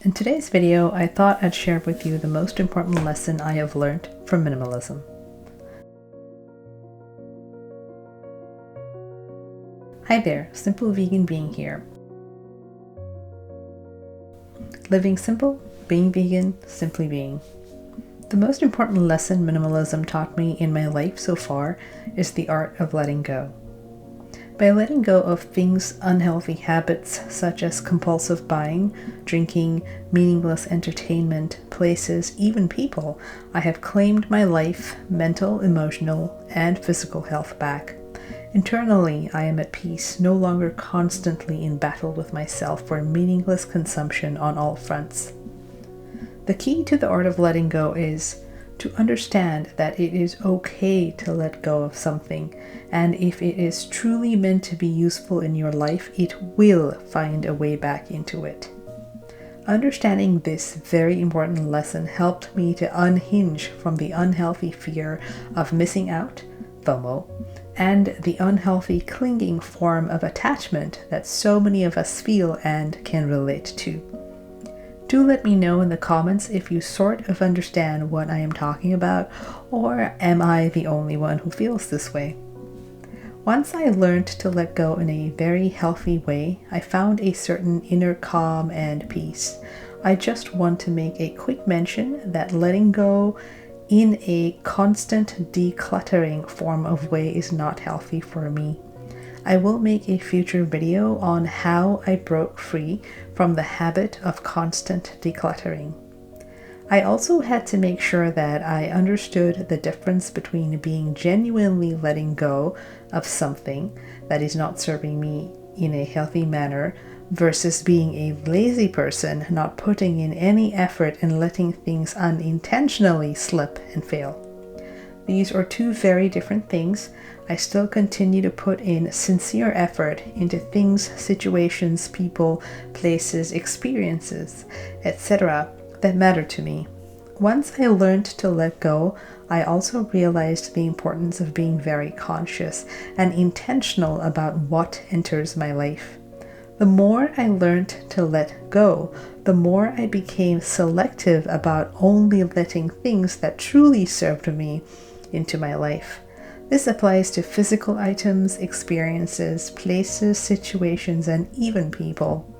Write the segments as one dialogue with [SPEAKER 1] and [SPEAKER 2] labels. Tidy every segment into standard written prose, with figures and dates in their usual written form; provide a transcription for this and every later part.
[SPEAKER 1] In today's video, I thought I'd share with you the most important lesson I have learned from minimalism. Hi there, Simple Vegan Being here. Living simple, being vegan, simply being. The most important lesson minimalism taught me in my life so far is the art of letting go. By letting go of things, unhealthy habits such as compulsive buying, drinking, meaningless entertainment, places, even people, I have claimed my life, mental, emotional, and physical health back. Internally, I am at peace, no longer constantly in battle with myself for meaningless consumption on all fronts. The key to the art of letting go is to understand that it is okay to let go of something, and if it is truly meant to be useful in your life, it will find a way back into it. Understanding this very important lesson helped me to unhinge from the unhealthy fear of missing out, FOMO, and the unhealthy clinging form of attachment that so many of us feel and can relate to. Do let me know in the comments if you sort of understand what I am talking about, or am I the only one who feels this way? Once I learned to let go in a very healthy way, I found a certain inner calm and peace. I just want to make a quick mention that letting go in a constant decluttering form of way is not healthy for me. I will make a future video on how I broke free from the habit of constant decluttering. I also had to make sure that I understood the difference between being genuinely letting go of something that is not serving me in a healthy manner versus being a lazy person, not putting in any effort and letting things unintentionally slip and fail. These are two very different things. I still continue to put in sincere effort into things, situations, people, places, experiences, etc. that matter to me. Once I learned to let go, I also realized the importance of being very conscious and intentional about what enters my life. The more I learned to let go, the more I became selective about only letting things that truly served me into my life. This applies to physical items, experiences, places, situations, and even people.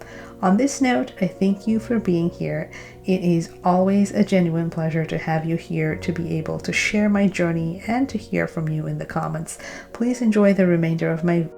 [SPEAKER 1] On this note, I thank you for being here. It is always a genuine pleasure to have you here, to be able to share my journey and to hear from you in the comments. Please enjoy the remainder of my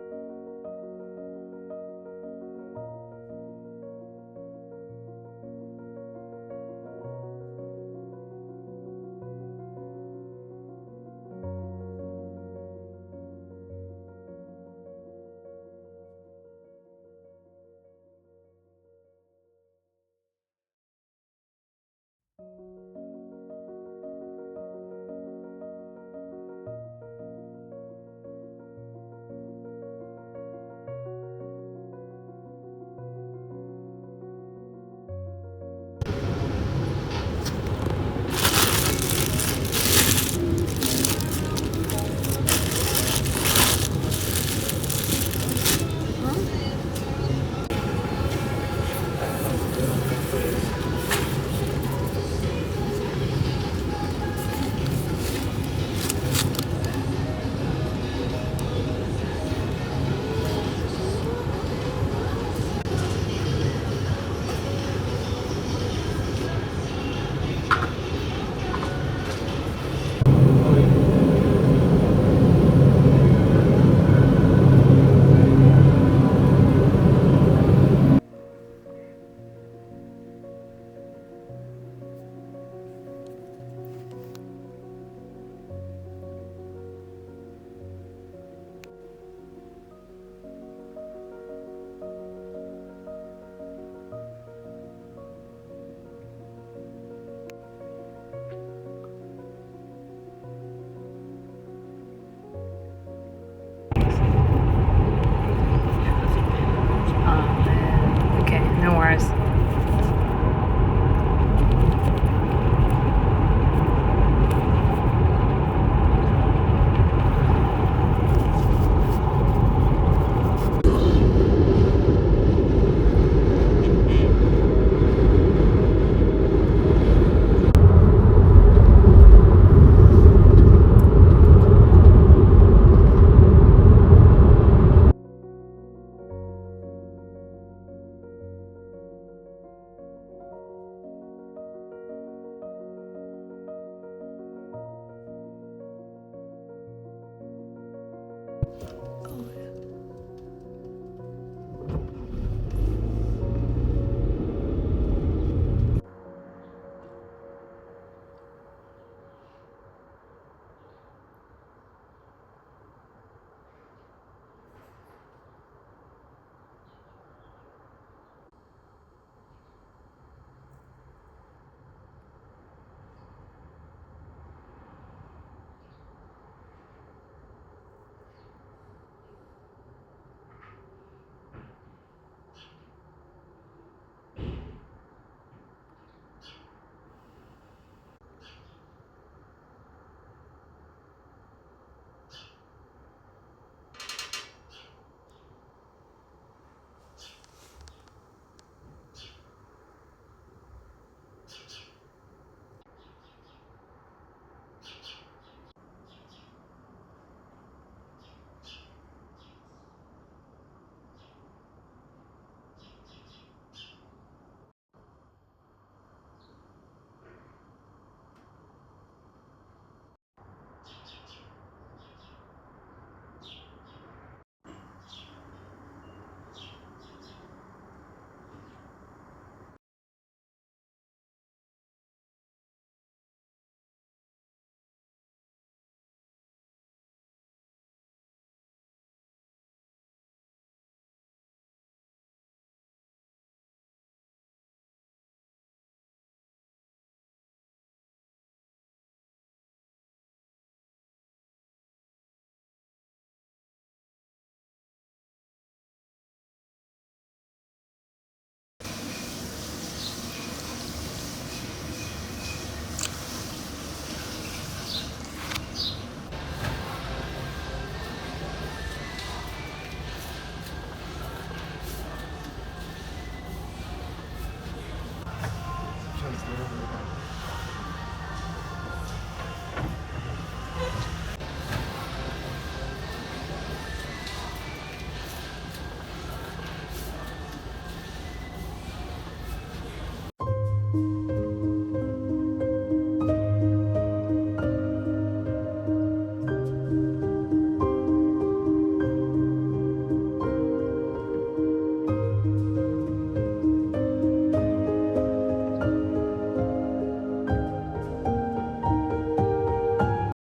[SPEAKER 2] becomes literally like